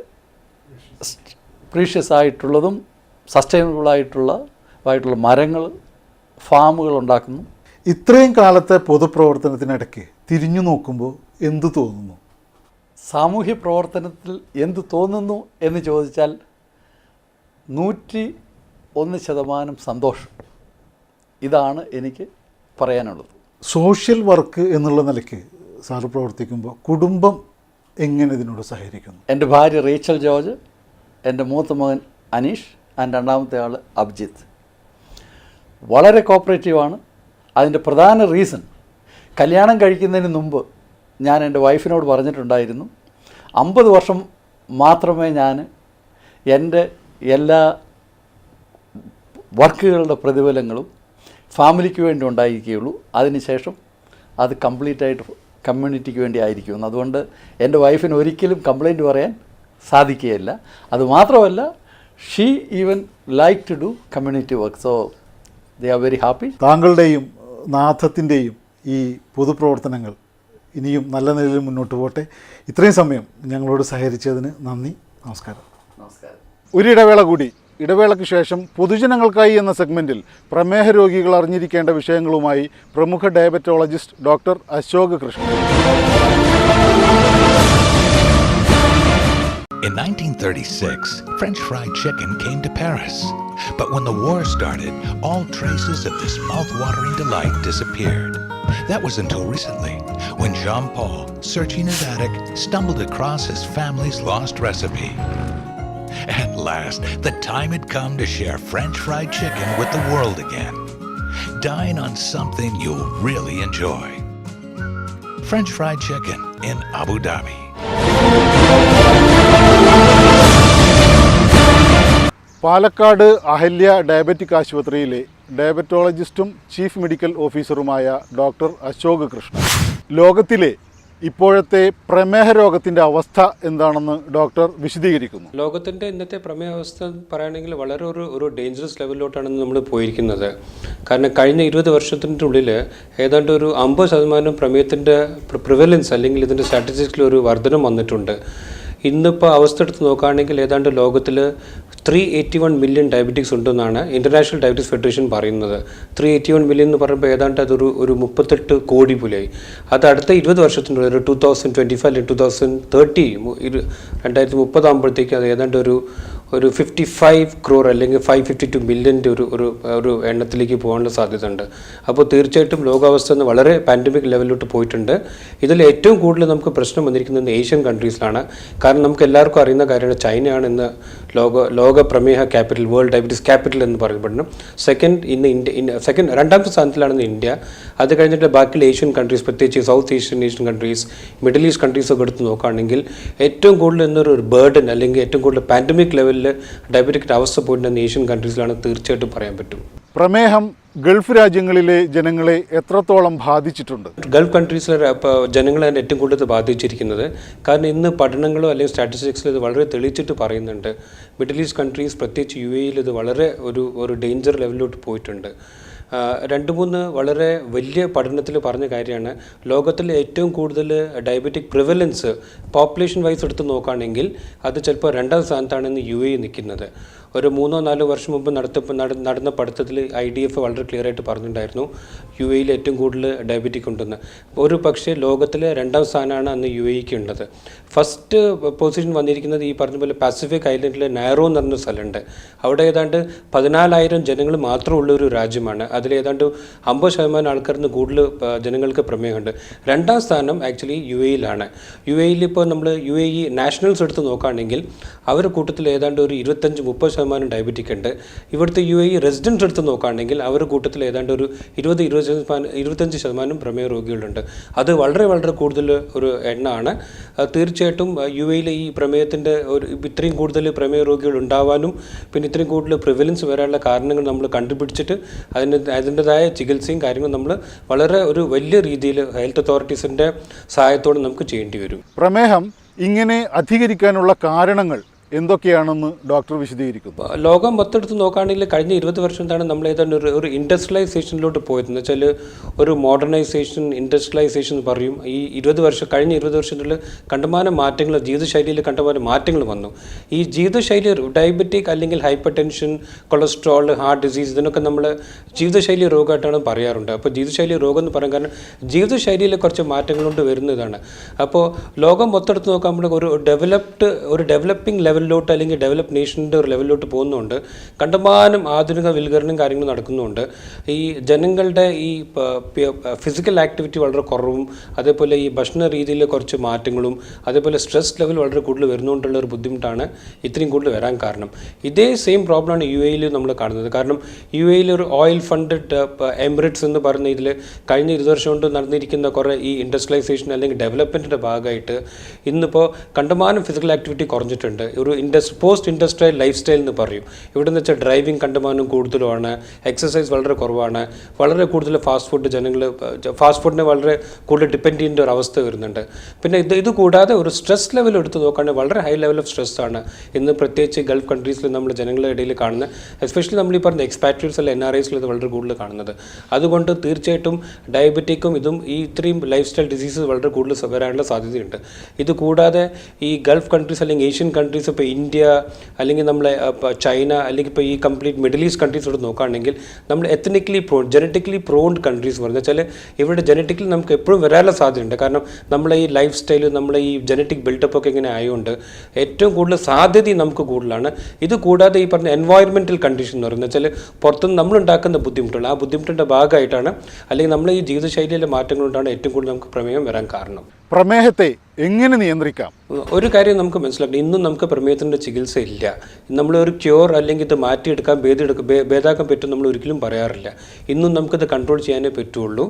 പ്രീഷ്യസ് ആയിട്ടുള്ളതും സസ്റ്റൈനബിളായിട്ടുള്ള മരങ്ങൾ, ഫാമുകൾ ഉണ്ടാക്കുന്നു. ഇത്രയും കാലത്തെ പൊതുപ്രവർത്തനത്തിനിടയ്ക്ക് തിരിഞ്ഞു നോക്കുമ്പോൾ എന്തു തോന്നുന്നു? സാമൂഹ്യ പ്രവർത്തനത്തിൽ എന്ത് തോന്നുന്നു എന്ന് ചോദിച്ചാൽ 101% സന്തോഷം. ഇതാണ് എനിക്ക് പറയാനുള്ളത്. സോഷ്യൽ വർക്ക് എന്നുള്ള നിലയ്ക്ക് സാറ് പ്രവർത്തിക്കുമ്പോൾ കുടുംബം എങ്ങനെ ഇതിനോട് സഹകരിക്കുന്നു? എൻ്റെ ഭാര്യ റേച്ചൽ ജോർജ്, എൻ്റെ മൂത്ത മകൻ അനീഷ്, രണ്ടാമത്തെ ആൾ അഭിജിത്ത് വളരെ കോപ്പറേറ്റീവാണ്. അതിൻ്റെ പ്രധാന റീസൺ, കല്യാണം കഴിക്കുന്നതിന് മുമ്പ് ഞാൻ എൻ്റെ വൈഫിനോട് പറഞ്ഞിട്ടുണ്ടായിരുന്നു, 50 വർഷം മാത്രമേ ഞാൻ എൻ്റെ എല്ലാ വർക്കുകളുടെ പ്രതിഫലങ്ങളും ഫാമിലിക്ക് വേണ്ടി ഉണ്ടായിരിക്കുകയുള്ളൂ, അതിനുശേഷം അത് കംപ്ലീറ്റായിട്ട് കമ്മ്യൂണിറ്റിക്ക് വേണ്ടി ആയിരിക്കുമെന്ന്. അതുകൊണ്ട് എൻ്റെ വൈഫിന് ഒരിക്കലും കംപ്ലൈൻറ്റ് പറയാൻ സാധിക്കുകയില്ല. അതുമാത്രമല്ല, she even like to do community work, so they are very happy. താങ്കളുടെയും നാഥത്തിൻ്റെയും ഈ പൊതുപ്രവർത്തനങ്ങൾ ഇനിയും നല്ല നിലയിൽ മുന്നോട്ട് പോട്ടെ. ഇത്രയും സമയം ഞങ്ങളോട് സഹകരിച്ചതിന് നന്ദി. നമസ്കാരം. നമസ്കാരം. ഒരു ഇടവേള കൂടി. ഇടവേളയ്ക്ക് ശേഷം പൊതുജനങ്ങൾക്കായി എന്ന സെഗ്മെൻറ്റിൽ പ്രമേഹ രോഗികൾ അറിഞ്ഞിരിക്കേണ്ട വിഷയങ്ങളുമായി പ്രമുഖ diabetologist doctor Ashok Krishnan. In 1936, French fried chicken came to Paris. But when the war started, all traces of this mouth-watering delight disappeared. That was until recently, when Jean-Paul, searching his attic, stumbled across his family's lost recipe. At last, the time had come to share French fried chicken with the world again. Dine on something you'll really enjoy. French fried chicken in Abu Dhabi. Palakkad Ahalya diabetic ആശുപത്രിയിലെ ഡയബറ്റോളജിസ്റ്റും chief medical ഓഫീസറുമായ doctor Ashok Krishnan. ലോകത്തിലെ ഇപ്പോഴത്തെ പ്രമേഹ രോഗത്തിൻ്റെ അവസ്ഥ എന്താണെന്ന് doctor വിശദീകരിക്കുന്നു. ലോകത്തിൻ്റെ ഇന്നത്തെ പ്രമേഹ അവസ്ഥ പറയുകയാണെങ്കിൽ വളരെ ഒരു ഡേഞ്ചറസ് ലെവലിലോട്ടാണ് നമ്മൾ പോയിരിക്കുന്നത്. കാരണം കഴിഞ്ഞ 20 വർഷത്തിൻ്റെ ഉള്ളിൽ ഏതാണ്ട് ഒരു 50% പ്രമേഹത്തിൻ്റെ പ്രിവലൻസ് അല്ലെങ്കിൽ ഇതിൻ്റെ സ്റ്റാറ്റിസ്റ്റിക്സിൽ ഒരു വർധനം വന്നിട്ടുണ്ട്. ഇന്നിപ്പോൾ അവസ്ഥ എടുത്ത് നോക്കുകയാണെങ്കിൽ ഏതാണ്ട് ലോകത്തിൽ 381 മില്യൺ ഡയബറ്റിക്സ് ഉണ്ടെന്നാണ് ഇൻ്റർനാഷണൽ ഡയബറ്റിക്സ് ഫെഡറേഷൻ പറയുന്നത്. 381 മില്യൺ എന്ന് പറയുമ്പോൾ ഏതാണ്ട് അതൊരു 38 കോടി പോലെയായി. അത് അടുത്ത 20 വർഷത്തിനുള്ളിൽ ഒരു 2025 അല്ലെങ്കിൽ 2030 2030 ആകുമ്പോഴത്തേക്ക് അത് ഏതാണ്ട് ഒരു 55 crore അല്ലെങ്കിൽ 552 മില്യൻ്റെ ഒരു എണ്ണത്തിലേക്ക് പോകാനുള്ള സാധ്യത ഉണ്ട്. അപ്പോൾ തീർച്ചയായിട്ടും ലോകാവസ്ഥ എന്ന് വളരെ പാൻഡമിക് ലെവലിലോട്ട് പോയിട്ടുണ്ട്. ഇതിൽ ഏറ്റവും കൂടുതൽ നമുക്ക് പ്രശ്നം വന്നിരിക്കുന്നത് ഏഷ്യൻ കൺട്രീസിലാണ്. കാരണം നമുക്ക് എല്ലാവർക്കും അറിയുന്ന കാര്യമാണ്, ചൈനയാണ് ഇന്ന് ലോക പ്രമേഹ ക്യാപിറ്റൽ, വേൾഡ് ഡയബറ്റീസ് ക്യാപിറ്റൽ എന്ന് പറയപ്പെടുന്നു. രണ്ടാമത്തെ സ്ഥാനത്തിലാണ് ഇന്ത്യ. അത് കഴിഞ്ഞിട്ട് ബാക്കിയുള്ള ഏഷ്യൻ കൺട്രീസ്, പ്രത്യേകിച്ച് south Asian countries, middle east കൺട്രീസൊക്കെ എടുത്ത് നോക്കുകയാണെങ്കിൽ ഏറ്റവും കൂടുതൽ എന്നൊരു ബേർഡൻ അല്ലെങ്കിൽ ഏറ്റവും കൂടുതൽ പാൻഡമിക് ലെവലിൽ ഡയബറ്റിക്കിൻ്റെ അവസ്ഥ പോയിട്ടുണ്ടെന്ന് ഏഷ്യൻ കൺട്രീസിലാണ് തീർച്ചയായിട്ടും പറയാൻ പറ്റും. പ്രമേഹം ഗൾഫ് രാജ്യങ്ങളിലെ ജനങ്ങളെ എത്രത്തോളം ബാധിച്ചിട്ടുണ്ട്? ഗൾഫ് കൺട്രീസിലെ ജനങ്ങളാണ് ഏറ്റവും കൂടുതൽ ബാധിച്ചിരിക്കുന്നത്. കാരണം ഇന്ന് പഠനങ്ങളോ അല്ലെങ്കിൽ സ്റ്റാറ്റിസ്റ്റിക്സിൽ ഇത് വളരെ തെളിയിച്ചിട്ട് പറയുന്നുണ്ട്. മിഡിൽ ഈസ്റ്റ് കൺട്രീസ്, പ്രത്യേകിച്ച് UAE ഇത് വളരെ ഒരു ഡേഞ്ചർ ലെവലിലോട്ട് പോയിട്ടുണ്ട്. 2-3 വളരെ വലിയ പഠനത്തിൽ പറഞ്ഞ കാര്യമാണ്, ലോകത്തിലെ ഏറ്റവും കൂടുതൽ ഡയബറ്റിക് പ്രിവലൻസ് പോപ്പുലേഷൻ വൈസ് എടുത്ത് നോക്കുകയാണെങ്കിൽ അത് ചിലപ്പോൾ 2ാം സ്ഥാനത്താണ് ഇന്ന് UAE നിൽക്കുന്നത്. ഒരു 3-4 വർഷം മുമ്പ് നടന്ന പഠിത്തത്തിൽ IDF വളരെ ക്ലിയർ ആയിട്ട് പറഞ്ഞിട്ടുണ്ടായിരുന്നു UAE ഏറ്റവും കൂടുതൽ ഡയബറ്റിക് ഉണ്ടെന്ന്. ഒരു പക്ഷേ ലോകത്തിലെ 2ാം സ്ഥാനമാണ് അന്ന് UAEക്ക് ഉള്ളത്. ഫസ്റ്റ് പൊസിഷൻ വന്നിരിക്കുന്നത് ഈ പറഞ്ഞ പോലെ പസഫിക് ഐലൻഡിലെ നാരോ എന്ന് പറഞ്ഞ സ്ഥലമുണ്ട്. അവിടെ ഏതാണ്ട് 14,000 ജനങ്ങൾ മാത്രമുള്ള ഒരു രാജ്യമാണ്. അതിൽ ഏതാണ്ട് 50% ആൾക്കാരിൽ കൂടുതൽ ജനങ്ങൾക്ക് പ്രമേഹമുണ്ട്. 2ാം സ്ഥാനം ആക്ച്വലി UAEയിലാണ്. UAEയിൽ ഇപ്പോൾ നമ്മൾ UAE നാഷണൽസ് എടുത്ത് നോക്കുകയാണെങ്കിൽ അവരുടെ കൂട്ടത്തിൽ ഏതാണ്ട് ഒരു 25-30% ഡയബറ്റിക് ഉണ്ട്. ഇവിടുത്തെ UAE റെസിഡൻസ് എടുത്ത് നോക്കുകയാണെങ്കിൽ അവരുടെ കൂട്ടത്തിൽ ഏതാണ്ട് ഒരു 20-25% പ്രമേഹ രോഗികളുണ്ട്. അത് വളരെ വളരെ കൂടുതൽ ഒരു എണ്ണമാണ്. തീർച്ചയായിട്ടും UAEയിലെ ഈ പ്രമേഹത്തിൻ്റെ ഇത്രയും കൂടുതൽ പ്രമേഹ രോഗികൾ ഉണ്ടാവാനും പിന്നെ ഇത്രയും കൂടുതൽ പ്രിവലൻസ് വരാനുള്ള കാരണങ്ങൾ നമ്മൾ കണ്ടുപിടിച്ചിട്ട് അതിൻ്റെതായ ചികിത്സയും കാര്യങ്ങളും നമ്മൾ വളരെ ഒരു വലിയ രീതിയിൽ ഹെൽത്ത് അതോറിറ്റീസിൻ്റെ സഹായത്തോടെ നമുക്ക് ചെയ്യേണ്ടി വരും. പ്രമേഹം ഇങ്ങനെ അധികരിക്കാനുള്ള കാരണങ്ങൾ എന്തൊക്കെയാണെന്ന് ഡോക്ടർ വിശദീകരിക്കുന്നു. ലോകം മൊത്തമെടുത്ത് നോക്കുകയാണെങ്കിൽ കഴിഞ്ഞ 20 വർഷം താണ് നമ്മൾ ഏതാണ്ട് ഒരു ഇൻഡസ്ട്രിയലൈസേഷനിലോട്ട് പോയത്. എന്ന് വെച്ചാൽ ഒരു മോഡേണൈസേഷൻ, ഇൻഡസ്ട്രിയലൈസേഷൻ എന്ന് പറയും. ഈ കഴിഞ്ഞ 20 വർഷത്തിൽ കണ്ടമാനം മാറ്റങ്ങൾ, ജീവിതശൈലിയിൽ കണ്ടമാനം മാറ്റങ്ങൾ വന്നു. ഈ ജീവിതശൈലി ഡയബറ്റിക് അല്ലെങ്കിൽ hyper tension, cholesterol, heart disease ഇതിനൊക്കെ നമ്മൾ ജീവിതശൈലി രോഗമായിട്ടാണ് പറയാറുണ്ട്. അപ്പോൾ ജീവിതശൈലി രോഗം എന്ന് പറയാൻ കാരണം ജീവിതശൈലിയിൽ കുറച്ച് മാറ്റങ്ങൾ കൊണ്ട് വരുന്നതാണ്. അപ്പോൾ ലോകം മൊത്തമെടുത്ത് നോക്കുമ്പോൾ ഒരു ഡെവലപ്പിംഗ് ലെവലിലോട്ട് അല്ലെങ്കിൽ ഡെവലപ്പ് നേഷൻ്റെ ഒരു ലെവലിലോട്ട് പോകുന്നുണ്ട്. കണ്ടമാനം ആധുനിക വിൽക്കരണം കാര്യങ്ങൾ നടക്കുന്നുണ്ട്. ഈ ജനങ്ങളുടെ ഈ ഫിസിക്കൽ ആക്ടിവിറ്റി വളരെ കുറവും അതേപോലെ ഈ ഭക്ഷണ രീതിയിൽ കുറച്ച് മാറ്റങ്ങളും അതേപോലെ സ്ട്രെസ് ലെവൽ വളരെ കൂടുതൽ വരുന്നതുകൊണ്ടുള്ള ഒരു ബുദ്ധിമുട്ടാണ് ഇത്രയും കൂടുതൽ വരാൻ കാരണം. ഇതേ സെയിം പ്രോബ്ലമാണ് UAEയിൽ നമ്മൾ കാണുന്നത്. കാരണം UAEയിൽ ഒരു ഓയിൽ ഫണ്ടഡ് എമിറേറ്റ്സ് എന്ന് പറയുന്ന ഇതിൽ കഴിഞ്ഞ 20 വർഷം കൊണ്ട് നടന്നിരിക്കുന്ന കുറേ ഈ ഇൻഡസ്ട്രിയലൈസേഷൻ അല്ലെങ്കിൽ ഡെവലപ്മെൻറ്റിൻ്റെ ഭാഗമായിട്ട് ഇന്നിപ്പോൾ കണ്ടമാനം ഫിസിക്കൽ ആക്ടിവിറ്റി കുറഞ്ഞിട്ടുണ്ട്. ഒരു പോസ്റ്റ് ഇൻഡസ്ട്രിയൽ ലൈഫ് സ്റ്റൈൽ എന്ന് പറയും. ഇവിടെ നിന്ന് വെച്ചാൽ ഡ്രൈവിംഗ് കണ്ടമാനം കൂടുതലുമാണ്, എക്സസൈസ് വളരെ കുറവാണ്, വളരെ കൂടുതൽ ഫാസ്റ്റ് ഫുഡിനെ വളരെ കൂടുതൽ ഡിപ്പെൻഡ് ചെയ്യേണ്ട ഒരു അവസ്ഥ വരുന്നുണ്ട്. പിന്നെ ഇത് കൂടാതെ ഒരു സ്ട്രെസ് ലെവൽ എടുത്ത് നോക്കുകയാണെങ്കിൽ വളരെ ഹൈ ലെവൽ ഓഫ് സ്ട്രെസ് ആണ് ഇന്ന് പ്രത്യേകിച്ച് ഗൾഫ് കൺട്രീസിൽ നമ്മൾ ജനങ്ങളുടെ ഇടയിൽ കാണുന്നത്. എസ്പെഷ്യലി നമ്മൾ ഈ പറഞ്ഞ എക്സ്പാട്രിയറ്റ്സ് അല്ല NRIസിൽ ഇത് വളരെ കൂടുതൽ കാണുന്നത്. അതുകൊണ്ട് തീർച്ചയായിട്ടും ഡയബറ്റിക്കും ഇതും ഈ ഇത്രയും ലൈഫ് സ്റ്റൈൽ ഡിസീസസ് വളരെ കൂടുതൽ വരാനുള്ള സാധ്യതയുണ്ട്. ഇത് കൂടാതെ ഈ ഗൾഫ് കൺട്രീസ് അല്ലെങ്കിൽ ഏഷ്യൻ കൺട്രീസ്, ഇപ്പോൾ ഇന്ത്യ അല്ലെങ്കിൽ നമ്മളെ ചൈന അല്ലെങ്കിൽ ഇപ്പോൾ ഈ കംപ്ലീറ്റ് മിഡിൽ ഈസ്റ്റ് കൺട്രീസോട് നോക്കുകയാണെങ്കിൽ നമ്മൾ ജനറ്റിക്കലി പ്രോൺഡ് കൺട്രീസ് പറഞ്ഞു വെച്ചാൽ ഇവിടെ ജനറ്റിക്കലി നമുക്ക് എപ്പോഴും വരാനുള്ള സാധ്യതയുണ്ട്. കാരണം നമ്മളെ ഈ ലൈഫ് സ്റ്റൈൽ, നമ്മളെ ഈ ജനറ്റിക് ബിൽഡപ്പ് ഒക്കെ ഇങ്ങനെ ആയതുകൊണ്ട് ഏറ്റവും കൂടുതൽ സാധ്യത നമുക്ക് കൂടുതലാണ്. ഇത് കൂടാതെ ഈ പറഞ്ഞ എൻവയോൺമെൻറ്റൽ കണ്ടീഷൻ എന്ന് പറയുന്നത് വെച്ചാൽ പുറത്തുനിന്ന് നമ്മളുണ്ടാക്കുന്ന ബുദ്ധിമുട്ടുകൾ, ആ ബുദ്ധിമുട്ടിൻ്റെ ഭാഗമായിട്ടാണ് അല്ലെങ്കിൽ നമ്മളെ ഈ ജീവിതശൈലിയിലെ മാറ്റങ്ങൾ കൊണ്ടാണ് ഏറ്റവും കൂടുതൽ നമുക്ക് പ്രമേഹം വരാൻ കാരണം. പ്രമേഹത്തെ എങ്ങനെ നിയന്ത്രിക്കാം? ഒരു കാര്യം നമുക്ക് മനസ്സിലാക്കണം, ഇന്നും നമുക്ക് പ്രമേഹത്തിൻ്റെ ചികിത്സ ഇല്ല. നമ്മളൊരു ക്യൂർ അല്ലെങ്കിൽ ഇത് മാറ്റിയെടുക്കാൻ ഭേദാക്കാൻ പറ്റും നമ്മൾ ഒരിക്കലും പറയാറില്ല. ഇന്നും നമുക്കിത് കൺട്രോൾ ചെയ്യാനേ പറ്റുള്ളൂ.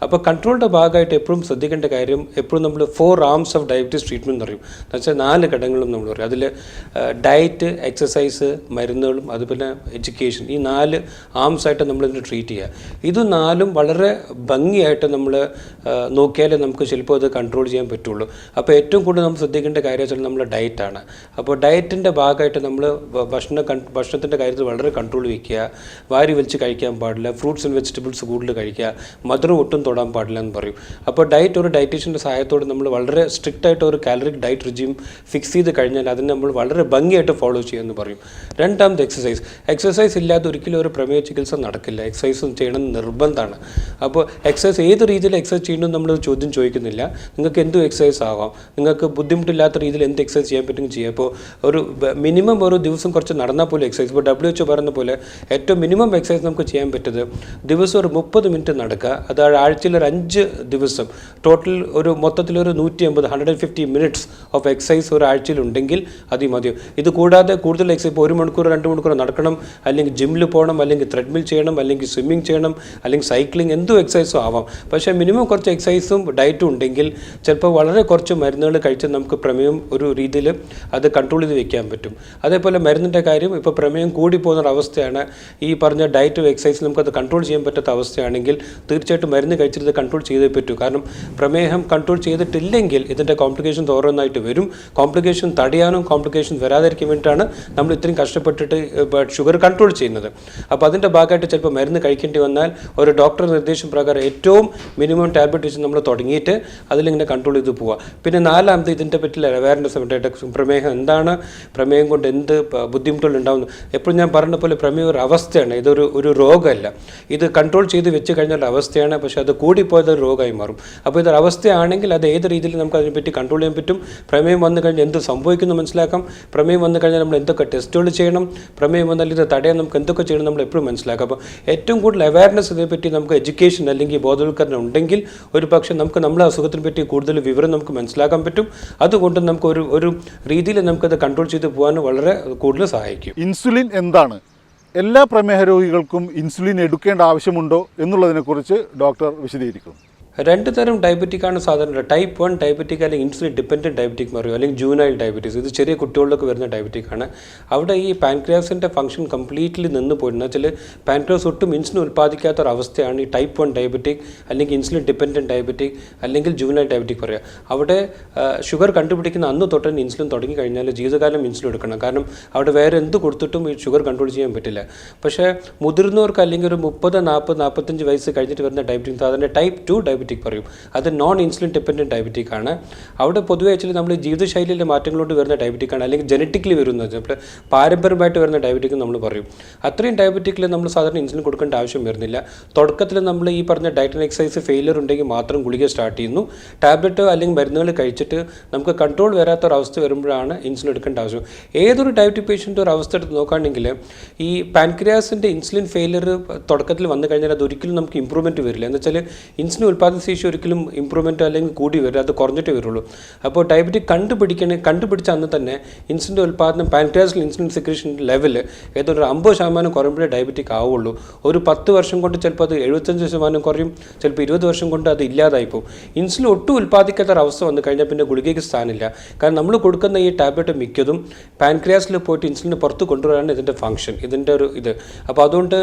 അപ്പോൾ കൺട്രോളിൻ്റെ ഭാഗമായിട്ട് എപ്പോഴും ശ്രദ്ധിക്കേണ്ട കാര്യം, എപ്പോഴും നമ്മൾ 4 ആംസ് ഓഫ് ഡയബറ്റീസ് ട്രീറ്റ്മെൻറ്റ് എന്ന് പറയും. എന്ന് വെച്ചാൽ 4 ഘടകങ്ങളും നമ്മൾ പറയും. അതിൽ ഡയറ്റ്, എക്സസൈസ്, മരുന്നുകളും അതുപോലെ എഡ്യൂക്കേഷൻ, ഈ 4 ആംസ് ആയിട്ട് നമ്മളിതിനെ ട്രീറ്റ് ചെയ്യുക. ഇത് 4ഉം വളരെ ഭംഗിയായിട്ട് നമ്മൾ നോക്കിയാലേ നമുക്ക് ചിലപ്പോൾ അത് കൺട്രോൾ ചെയ്യാൻ പറ്റുള്ളൂ. അപ്പോൾ ഏറ്റവും കൂടുതൽ നമ്മൾ ശ്രദ്ധിക്കേണ്ട കാര്യം വെച്ചാൽ നമ്മുടെ ഡയറ്റാണ്. അപ്പോൾ ഡയറ്റിൻ്റെ ഭാഗമായിട്ട് നമ്മൾ ഭക്ഷണത്തിൻ്റെ കാര്യത്തിൽ വളരെ കൺട്രോൾ വയ്ക്കുക. വാരി വലിച്ച് കഴിക്കാൻ പാടില്ല, ഫ്രൂട്ട്സ് ആൻഡ് വെജിറ്റബിൾസ് കൂടുതൽ കഴിക്കുക, മധുരം ഒട്ടും തൊടാൻ പാടില്ല എന്ന് പറയും. അപ്പോൾ ഒരു ഡയറ്റീഷ്യൻ്റെ സഹായത്തോടെ നമ്മൾ വളരെ സ്ട്രിക്റ്റ് ആയിട്ട് ഒരു കാലറിക് ഡയറ്റ് റിജീം ഫിക്സ് ചെയ്ത് കഴിഞ്ഞാൽ അതിന് നമ്മൾ വളരെ ഭംഗിയായിട്ട് ഫോളോ ചെയ്യുമെന്ന് പറയും. രണ്ടാമത് എക്സസൈസ് ഇല്ലാതെ ഒരിക്കലും ഒരു പ്രമേഹ ചികിത്സ നടക്കില്ല. എക്സസൈസും ചെയ്യണം നിർബന്ധമാണ്. അപ്പോൾ എക്സസൈസ് ഏത് രീതിയിൽ എക്സസൈസ് ചെയ്യണമെന്ന് നമ്മൾ ചോദ്യം ചോദിക്കുന്നില്ല. നിങ്ങൾക്ക് എന്തും എക്സസൈസ് ആവാം, നിങ്ങൾക്ക് ബുദ്ധിമുട്ടില്ലാത്ത രീതിയിൽ എന്ത് എക്സസൈസ് ചെയ്യാൻ പറ്റുമെങ്കിൽ ചെയ്യുക. അപ്പോൾ ഒരു മിനിമം ഒരു ദിവസം കുറച്ച് നടന്നാൽ പോലും എക്സസൈസ്, ഇപ്പോൾ WHO പറയുന്ന പോലെ ഏറ്റവും മിനിമം എക്സസൈസ് നമുക്ക് ചെയ്യാൻ പറ്റുന്നത് ദിവസം ഒരു 30 മിനിറ്റ് നടക്കുക. അത് ആഴ്ചയിൽ ഒരു 5 ദിവസം ടോട്ടൽ ഒരു മൊത്തത്തിലൊരു 150 മിനിറ്റ്സ് ഓഫ് എക്സസൈസ് ഒരാഴ്ചയിൽ ഉണ്ടെങ്കിൽ അത് മതിയോ. ഇത് കൂടാതെ കൂടുതൽ എക്സസൈസ്, ഇപ്പോൾ 1 മണിക്കൂർ 2 മണിക്കൂർ നടക്കണം, അല്ലെങ്കിൽ ജിമ്മിൽ പോകണം, അല്ലെങ്കിൽ ത്രെഡ്മിൽ ചെയ്യണം, അല്ലെങ്കിൽ സ്വിമ്മിങ് ചെയ്യണം, അല്ലെങ്കിൽ സൈക്ലിംഗ്, എന്തും എക്സസൈസും ആവാം. പക്ഷേ മിനിമം കുറച്ച് എക്സസൈസും ഡയറ്റും ഉണ്ടെങ്കിൽ ചിലപ്പോൾ വളരെ കുറച്ച് മരുന്നുകൾ കഴിച്ച് നമുക്ക് പ്രമേയം ഒരു രീതിയിൽ അത് കൺട്രോൾ ചെയ്ത് വെക്കാൻ പറ്റും. അതേപോലെ മരുന്നിൻ്റെ കാര്യം ഇപ്പോൾ പ്രമേയം കൂടി പോകുന്ന അവസ്ഥയാണ്, ഈ പറഞ്ഞ ഡയറ്റും എക്സസൈസും നമുക്കത് കൺട്രോൾ ചെയ്യാൻ പറ്റാത്ത അവസ്ഥയാണെങ്കിൽ തീർച്ചയായിട്ടും മരുന്ന് കഴിച്ചിട്ട് കൺട്രോൾ ചെയ്തേ പറ്റൂ. കാരണം പ്രമേഹം കൺട്രോൾ ചെയ്തിട്ടില്ലെങ്കിൽ ഇതിൻ്റെ കോംപ്ലിക്കേഷൻ ഓരോന്നായിട്ട് വരും. കോംപ്ലിക്കേഷൻ തടയാനും കോംപ്ലിക്കേഷൻ വരാതിരിക്കാൻ വേണ്ടിയിട്ടാണ് നമ്മൾ ഇത്രയും കഷ്ടപ്പെട്ടിട്ട് ഷുഗർ കൺട്രോൾ ചെയ്യുന്നത്. അപ്പോൾ അതിൻ്റെ ഭാഗമായിട്ട് ചിലപ്പോൾ മരുന്ന് കഴിക്കേണ്ടി വന്നാൽ ഒരു ഡോക്ടർ നിർദ്ദേശം പ്രകാരം ഏറ്റവും മിനിമം ടാബ്ലറ്റ് വെച്ച് നമ്മൾ തുടങ്ങിയിട്ട് അതിലിങ്ങനെ കൺട്രോൾ ചെയ്ത് പോവുക. പിന്നെ നാലാമത് ഇതിൻ്റെ പറ്റില്ല അവയർനെസ് ഉണ്ടായിട്ട് പ്രമേഹം എന്താണ്, പ്രമേഹം കൊണ്ട് എന്ത് ബുദ്ധിമുട്ടുകൾ ഉണ്ടാകുന്നു. എപ്പോഴും ഞാൻ പറഞ്ഞ പോലെ പ്രമേഹം ഒരു അവസ്ഥയാണ്, ഇതൊരു രോഗമല്ല. ഇത് കൺട്രോൾ ചെയ്ത് വെച്ച് കഴിഞ്ഞാൽ അവസ്ഥയാണ്, പക്ഷേ അത് കൂടിപ്പോയത് ഒരു രോഗമായി മാറും. അപ്പോൾ ഇതൊരു അവസ്ഥയാണെങ്കിൽ അത് ഏത് രീതിയിൽ നമുക്ക് അതിനെപ്പറ്റി കൺട്രോൾ ചെയ്യാൻ പറ്റും. പ്രമേഹം വന്നു കഴിഞ്ഞാൽ എന്ത് സംഭവിക്കുന്നു മനസ്സിലാക്കാം. പ്രമേഹം വന്നു കഴിഞ്ഞാൽ നമ്മൾ എന്തൊക്കെ ടെസ്റ്റുകൾ ചെയ്യണം, പ്രമേഹം വന്നാൽ ഇത് തടയാൻ നമുക്ക് എന്തൊക്കെ ചെയ്യണം നമ്മൾ എപ്പോഴും മനസ്സിലാക്കാം. അപ്പോൾ ഏറ്റവും കൂടുതൽ അവയർനെസ് ഇതിനെപ്പറ്റി നമുക്ക് എഡ്യൂക്കേഷൻ അല്ലെങ്കിൽ ബോധവൽക്കരണം ഉണ്ടെങ്കിൽ ഒരു പക്ഷേ നമുക്ക് നമ്മളെ അസുഖത്തിനെ പറ്റി കൂടുതൽ വിവരം നമുക്ക് മനസ്സിലാക്കാൻ പറ്റും. അതുകൊണ്ട് നമുക്ക് ഒരു രീതിയിൽ നമുക്കത് കൺട്രോൾ ചെയ്ത് പോകാൻ വളരെ കൂടുതൽ സഹായിക്കും. ഇൻസുലിൻ എന്താണ്? എല്ലാ പ്രമേഹ രോഗികൾക്കും ഇൻസുലിൻ എടുക്കേണ്ട ആവശ്യമുണ്ടോ എന്നുള്ളതിനെക്കുറിച്ച് ഡോക്ടർ വിശദീകരിക്കും. രണ്ട് തരം ഡയബറ്റിക്കാണ് സാധാരണ. ടൈപ്പ് 1 ഡയബറ്റിക് അല്ലെങ്കിൽ ഇൻസുലിൻ ഡിപ്പെൻഡൻറ്റ് ഡയബറ്റിക് പറയും, അല്ലെങ്കിൽ ജൂനൈൽ ഡയബറ്റീസ്. ഇത് ചെറിയ കുട്ടികളിലൊക്കെ വരുന്ന ഡയബറ്റിക്കാണ്. അവിടെ ഈ പാൻക്രിയാസിൻ്റെ ഫംഗ്ഷൻ കംപ്ലീറ്റ്ലി നിന്ന് പോയിരുന്നു. വെച്ചാൽ പാൻക്രിയാസ് ഒട്ടും ഇൻസുലിൻ ഉൽപ്പാദിക്കാത്ത ഒരവസ്ഥയാണ് ഈ ടൈപ്പ് 1 ഡയബറ്റിക് അല്ലെങ്കിൽ ഇൻസുലിൻ ഡിപ്പെൻഡൻറ്റ് ഡയബറ്റിക് അല്ലെങ്കിൽ ജൂനൈൽ ഡയബറ്റിക് പറയുക. അവിടെ ഷുഗർ കണ്ടുപിടിക്കുന്ന അന്ന് തൊട്ട് തന്നെ ഇൻസുലിൻ തുടങ്ങി കഴിഞ്ഞാൽ ജീവിതകാലം ഇൻസുലിൻ എടുക്കണം. കാരണം അവിടെ വേറെ എന്ത് കൊടുത്തിട്ടും ഈ ഷുഗർ കൺട്രോൾ ചെയ്യാൻ പറ്റില്ല. പക്ഷേ മുതിർന്നവർക്ക് അല്ലെങ്കിൽ ഒരു 30, 40, 45 വയസ്സ് കഴിഞ്ഞിട്ട് വരുന്ന ഡയബറ്റിക് സാധാരണ ടൈപ്പ് 2 ഡയബറ്റിക് പറയും. അത് നോൺ ഇൻസുലിൻ ഡിപ്പെൻഡൻറ്റ് ഡയബറ്റിക് ആണ്. അവിടെ പൊതുവെ വെച്ചാൽ നമ്മൾ ജീവിതശൈലിയിലെ മാറ്റങ്ങളോട് വരുന്ന ഡയബറ്റിക് ആണ്, അല്ലെങ്കിൽ ജനറ്റിക്കലി വരുന്നത്, നമ്മൾ പാരമ്പര്യമായിട്ട് വരുന്ന ഡയബറ്റിക് നമ്മൾ പറയും. അത്രയും ഡയബറ്റിക്കിൽ നമ്മൾ സാധാരണ ഇൻസുലിൻ കൊടുക്കേണ്ട ആവശ്യം വരുന്നില്ല. തുടക്കത്തിൽ നമ്മൾ ഈ പറഞ്ഞ ഡയറ്റ് ആൻഡ് എക്സസൈസ് ഫെയിലിയർ ഉണ്ടെങ്കിൽ മാത്രം ഗുളിക സ്റ്റാർട്ട് ചെയ്യുന്നു. ടാബ്ലറ്റ് അല്ലെങ്കിൽ മരുന്നുകൾ കഴിച്ചിട്ട് നമുക്ക് കൺട്രോൾ വരാത്തൊരവസ്ഥ വരുമ്പോഴാണ് ഇൻസുലിൻ എടുക്കേണ്ട ആവശ്യം. ഏതൊരു ഡയബറ്റിക് പേഷ്യൻ്റ് ഒരു അവസ്ഥ എടുത്ത് നോക്കുകയാണെങ്കിൽ ഈ പാൻക്രിയാസിൻ്റെ ഇൻസുലിൻ ഫെയിലിയർ തുടക്കത്തിൽ വന്നു കഴിഞ്ഞാൽ അതൊരിക്കലും നമുക്ക് ഇമ്പ്രൂവ്മെൻറ്റ് വരില്ല. എന്ന് വെച്ചാൽ ഇൻസുലിൻ ഉൽപ്പാദന ശേഷി ഒരിക്കലും ഇമ്പ്രൂവ്മെൻറ്റ് അല്ലെങ്കിൽ കൂടി വരും, അത് കുറഞ്ഞിട്ടേ വരുള്ളൂ. അപ്പോൾ ഡയബറ്റിക് കണ്ടുപിടിച്ച അന്ന് തന്നെ ഇൻസുലിൻ്റെ ഉൽപ്പാദനം പാൻക്രിയാസിൽ ഇൻസുലിൻ സെക്രീഷൻ ലെവൽ ഏതൊരു 50% കുറയുമ്പോഴേ ഡയബറ്റിക് ആവുള്ളൂ. ഒരു 10 വർഷം കൊണ്ട് ചിലപ്പോൾ അത് 75% കുറയും, ചിലപ്പോൾ 20 വർഷം കൊണ്ട് അത് ഇല്ലാതായിപ്പോവും. ഇൻസുലിൻ ഒട്ടും ഉൽപ്പാദിക്കാത്ത ഒരവസ്ഥ വന്നു കഴിഞ്ഞാൽ പിന്നെ ഗുളികയ്ക്ക് സ്ഥാനമില്ല. കാരണം നമ്മൾ കൊടുക്കുന്ന ഈ ടാബ്ലറ്റ് മിക്കതും പാൻക്രിയാസിൽ പോയിട്ട് ഇൻസുലിനെ പുറത്ത് കൊണ്ടുവരാനാണ് ഇതിൻ്റെ ഫംഗ്ഷൻ, ഇതിൻ്റെ ഒരു ഇത്. അപ്പോൾ അതുകൊണ്ട്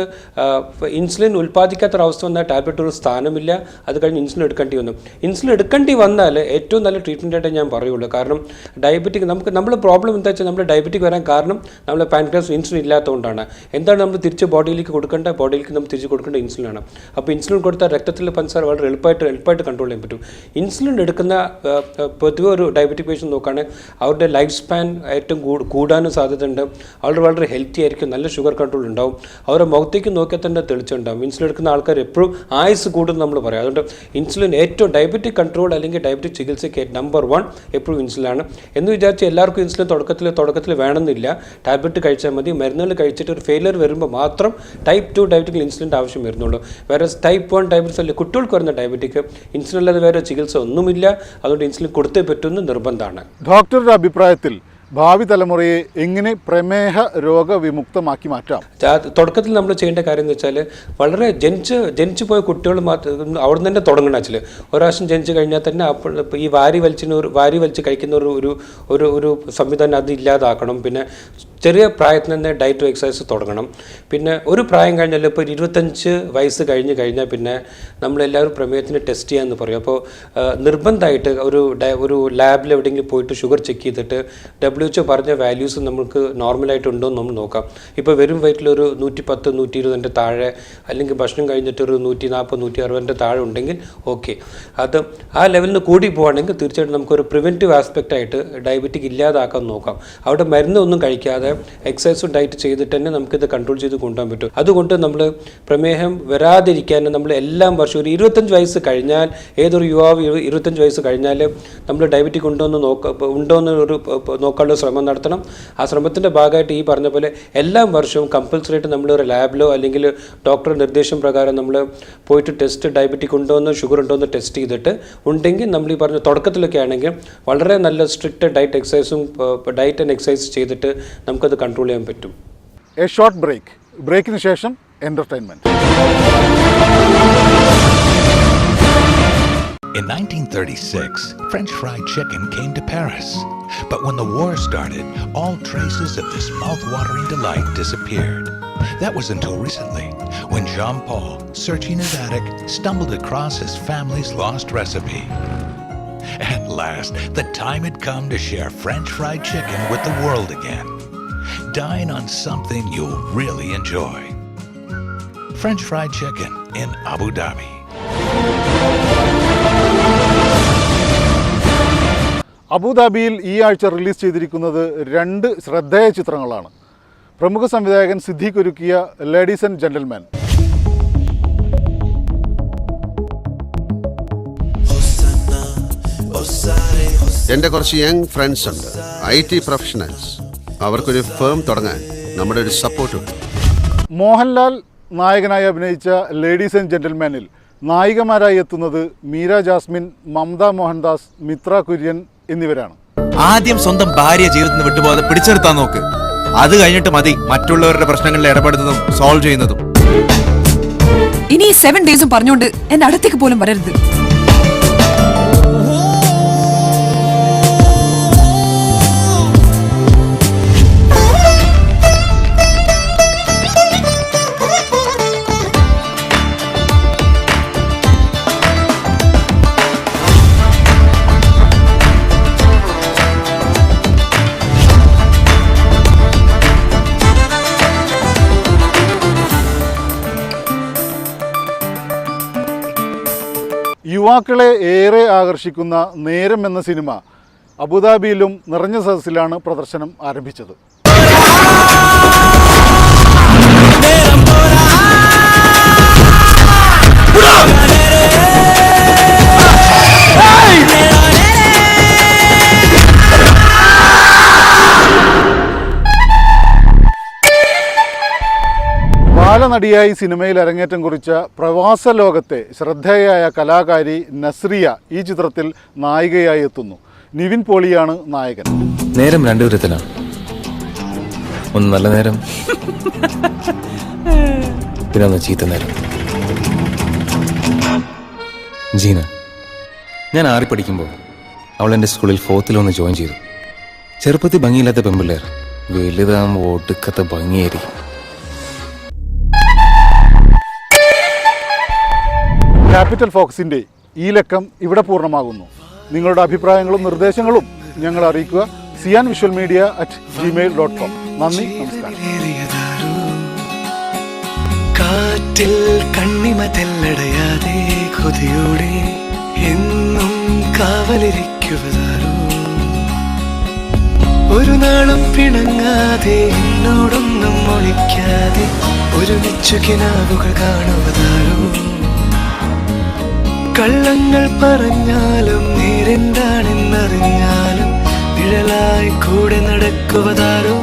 ഇൻസുലിൻ ഉൽപ്പാദിക്കാത്ത ഒരവസ്ഥ വന്നാൽ ടാബ്ലറ്റ് ഒരു സ്ഥാനമില്ല. അത് കഴിഞ്ഞ് ഇൻസുലിൻ എടുക്കേണ്ടി വന്നു. ഇൻസുലിൻ എടുക്കേണ്ടി വന്നാൽ ഏറ്റവും നല്ല ട്രീറ്റ്മെൻ്റ് ആയിട്ട് ഞാൻ പറയുള്ളൂ. കാരണം ഡയബറ്റിക് നമ്മുടെ പ്രോബ്ലം എന്താ വെച്ചാൽ നമ്മൾ ഡയബറ്റിക് വരാൻ കാരണം നമ്മൾ പാൻക്രിയാസ് ഇൻസുലിൻ ഇല്ലാത്തതുകൊണ്ടാണ്. എന്താണ് നമ്മൾ തിരിച്ച് ബോഡിയിലേക്ക് നമ്മൾ തിരിച്ച് കൊടുക്കേണ്ട ഇൻസുലിനാണ്. അപ്പോൾ ഇൻസുലിൻ കൊടുത്താൽ രക്തത്തിലെ പഞ്ചസാര വളരെ എളുപ്പമായിട്ട് കൺട്രോൾ ചെയ്യാൻ പറ്റും. ഇൻസുലിൻ എടുക്കുന്ന പൊതുവെ ഒരു ഡയബറ്റിക് പേഷ്യൻ്റ് നോക്കുകയാണെങ്കിൽ അവരുടെ ലൈഫ് സ്പാൻ ഏറ്റവും കൂടാനും സാധ്യതയുണ്ട്. അവർ വളരെ ഹെൽത്തി ആയിരിക്കും, നല്ല ഷുഗർ കൺട്രോൾ ഉണ്ടാവും, അവരുടെ മുഖത്തേക്ക് നോക്കിയാൽ തന്നെ തെളിച്ചുണ്ടാവും. ഇൻസുലിൻ എടുക്കുന്ന ആൾക്കാർ എപ്പോഴും ആയുസ് കൂടും നമ്മൾ പറയും. അതുകൊണ്ട് ഇൻസുലിൻ ഏറ്റവും ഡയബറ്റിക് കൺട്രോൾ അല്ലെങ്കിൽ ഡയബറ്റിക് ചികിത്സയ്ക്ക് നമ്പർ 1 എപ്പോഴും ഇൻസുലിനാണ്. എന്ന് വിചാരിച്ച് എല്ലാവർക്കും ഇൻസുലിൻ തുടക്കത്തിൽ വേണമെന്നില്ല. ടാബ്ലറ്റ് കഴിച്ചാൽ മതി. മരുന്നുകൾ കഴിച്ചിട്ട് ഒരു ഫെയിലിയർ വരുമ്പോൾ മാത്രം ടൈപ്പ് 2 ഡയബറ്റിക്കിൽ ഇൻസുലിൻ്റെ ആവശ്യം വരുന്നുള്ളൂ. വേറെ ടൈപ്പ് 1 ഡയബറ്റിക്സ് അല്ലെങ്കിൽ കുട്ടികൾക്ക് വരുന്ന ഡയബറ്റിക് ഇൻസുലിൻ അല്ലാതെ വേറെ ചികിത്സ ഒന്നുമില്ല. അതുകൊണ്ട് ഇൻസുലിൻ കൊടുത്തേ പറ്റുമെന്ന് നിർബന്ധമാണ്. ഡോക്ടറുടെ അഭിപ്രായത്തിൽ ഭാവി തലമുറയെ എങ്ങനെ പ്രമേഹ രോഗവിമുക്തമാക്കി മാറ്റാം? തുടക്കത്തിൽ നമ്മൾ ചെയ്യേണ്ട കാര്യം എന്ന് വെച്ചാൽ വളരെ ജനിച്ചു പോയ കുട്ടികൾ മാത്രം അവിടെ നിന്ന് തന്നെ തുടങ്ങണം. വെച്ചാൽ ഒരു പ്രാവശ്യം ജനിച്ചു കഴിഞ്ഞാൽ തന്നെ അപ്പോൾ ഈ വാരി വലിച്ച് കഴിക്കുന്ന ഒരു സംവിധാനം അത് ഇല്ലാതാക്കണം. പിന്നെ ചെറിയ പ്രായത്തിൽ തന്നെ ഡയറ്റ് എക്സസൈസ് തുടങ്ങണം. പിന്നെ ഒരു പ്രായം കഴിഞ്ഞാൽ ഇപ്പോൾ 25 വയസ്സ് കഴിഞ്ഞാൽ പിന്നെ നമ്മളെല്ലാവരും പ്രമേഹത്തിന് ടെസ്റ്റ് ചെയ്യാമെന്ന് പറയും. അപ്പോൾ നിർബന്ധമായിട്ട് ഒരു ലാബിൽ എവിടെയെങ്കിലും പോയിട്ട് ഷുഗർ ചെക്ക് ചെയ്തിട്ട് WHO പറഞ്ഞ വാല്യൂസ് നമുക്ക് നോർമലായിട്ട് ഉണ്ടോ എന്ന് നമ്മൾ നോക്കാം. ഇപ്പോൾ വെറും വയറ്റിലൊരു 110, 120 താഴെ, അല്ലെങ്കിൽ ഭക്ഷണം കഴിഞ്ഞിട്ടൊരു 140, 160 താഴെ ഉണ്ടെങ്കിൽ ഓക്കെ. അത് ആ ലെവലിന് കൂടി പോവുകയാണെങ്കിൽ തീർച്ചയായിട്ടും നമുക്കൊരു പ്രിവെൻറ്റീവ് ആസ്പെക്റ്റ് ആയിട്ട് ഡയബറ്റിക് ഇല്ലാതാക്കാൻ നോക്കാം. അവിടെ മരുന്നൊന്നും കഴിക്കാതെ എക്സസൈസും ഡയറ്റ് ചെയ്തിട്ട് തന്നെ നമുക്കിത് കൺട്രോൾ ചെയ്ത് കൊണ്ടുപോകാൻ പറ്റും. അതുകൊണ്ട് നമ്മൾ പ്രമേഹം വരാതിരിക്കാൻ നമ്മൾ എല്ലാ വർഷവും ഒരു 25 വയസ്സ് കഴിഞ്ഞാൽ, ഏതൊരു യുവാവ് 25 വയസ്സ് കഴിഞ്ഞാൽ നമ്മൾ ഡയബറ്റിക് ഉണ്ടോയെന്ന് നോക്കാനുള്ള ശ്രമം നടത്തണം. ആ ശ്രമത്തിൻ്റെ ഭാഗമായിട്ട് ഈ പറഞ്ഞ പോലെ എല്ലാ വർഷവും കമ്പൽസറി ആയിട്ട് നമ്മളൊരു ലാബിലോ അല്ലെങ്കിൽ ഡോക്ടറുടെ നിർദ്ദേശം പ്രകാരം നമ്മൾ പോയിട്ട് ടെസ്റ്റ് ഡയബറ്റിക് ഉണ്ടോയെന്ന് ഷുഗർ ഉണ്ടോയെന്ന് ടെസ്റ്റ് ചെയ്തിട്ട് ഉണ്ടെങ്കിൽ നമ്മൾ ഈ പറഞ്ഞ തുടക്കത്തിലൊക്കെ ആണെങ്കിൽ വളരെ നല്ല സ്ട്രിക്റ്റ് ഡയറ്റ് ആൻഡ് എക്സസൈസ് ചെയ്തിട്ട് നമുക്കത് കൺട്രോൾ ചെയ്യാൻ പറ്റും. എ ഷോർട്ട് ബ്രേക്കിന് ശേഷം entertainment. In 1936, French fried chicken came to Paris. But when the war started, all traces of this mouth-watering delight disappeared. That was until recently, when Jean-Paul, searching his attic, stumbled across his family's lost recipe. At last, the time had come to share French fried chicken with the world again. Dine on something you'll really enjoy. French fried chicken in Abu Dhabi. അബുദാബിയിൽ ഈ ആഴ്ച release ചെയ്തിരിക്കുന്നത് 2 ശ്രദ്ധേയ ചിത്രങ്ങളാണ്. പ്രമുഖ സംവിധായകൻ സിദ്ദീഖ് ഒരുക്കിയ ladies and gentleman, എൻ്റെ കുറച്ച് യങ് ഫ്രണ്ട്സ് ഉണ്ട്, IT പ്രൊഫഷണൽസ്. അവർക്കൊരു ഫേം തുടങ്ങാൻ നമ്മുടെ ഒരു സപ്പോർട്ട് ഉണ്ട്. മോഹൻലാൽ നായകനായി അഭിനയിച്ച ലേഡീസ് ആൻഡ് ജെന്റിൽമാനിൽ നായികമാരായി എത്തുന്നത് മീര ജാസ്മിൻ, മമത മോഹൻദാസ്, മിത്ര കുര്യൻ എന്നിവരാണ്. ആദ്യം സ്വന്തം ഭാര്യ ജീവിതത്തിൽ വിട്ടുപോകാതെ പിടിച്ചെടുത്താൻ നോക്ക്. അത് കഴിഞ്ഞിട്ട് മതി മറ്റുള്ളവരുടെ പ്രശ്നങ്ങളിൽ ഇടപെടുന്നതും സോൾവ് ചെയ്യുന്നതും. ഇനി 7 ഡേയ്സും പറഞ്ഞുകൊണ്ട് എന്റെ അടുത്തേക്ക് പോലും വരരുത്. യുവാക്കളെ ഏറെ ആകർഷിക്കുന്ന നേരം എന്ന സിനിമ അബുദാബിയിലും നിറഞ്ഞ സദസ്സിലാണ് പ്രദർശനം ആരംഭിച്ചത്. ബാലനടിയായി സിനിമയിൽ അരങ്ങേറ്റം കുറിച്ച പ്രവാസ ലോകത്തെ ശ്രദ്ധേയയായ കലാകാരി നസ്രിയ ഈ ചിത്രത്തിൽ നായികയായി എത്തുന്നു. നിവിൻ പോളിയാണ് നായകൻ. നേരം 2 വിധത്തിലാണ്. ഒന്ന് നല്ല നേരം, പിന്നെ ഒന്ന് ചീത്ത നേരം. ജീന, ഞാൻ 6 പഠിക്കുമ്പോൾ അവൾ എൻ്റെ സ്കൂളിൽ 4th ഒന്ന് ജോയിൻ ചെയ്തു. ചെറുപ്പത്തിൽ ഭംഗിയില്ലാത്ത പെൺപിള്ളേർ വലുതാകുമ്പോൾ ഒടുക്കത്തെ ഭംഗിയായിരിക്കും. ക്യാപിറ്റൽ ഫോക്സിൻ്റെ ഈ ലക്കം ഇവിടെ പൂർണ്ണമാകുന്നു. നിങ്ങളുടെ അഭിപ്രായങ്ങളും നിർദ്ദേശങ്ങളും ഞങ്ങളെ അറിയിക്കുക. sianvisualmedia@gmail.com. നന്ദി, നമസ്കാരം. കാറ്റിൽ കണ്ണിമ തെല്ലടയാതെ കൊതിയോടെ എന്നും കാവലിരിക്കുവതാരോ, ഒരു നാളും പിണങ്ങാതെ എന്നോടൊന്നും ഒളിക്കാതെ ഒരുമിച്ചു കിനാവുകൾ കാണുവതാരോ, കള്ളങ്ങൾ പറഞ്ഞാലും നേരെന്താണെന്നറിഞ്ഞാലും നിഴലായി കൂടെ നടക്കുവതാരോ.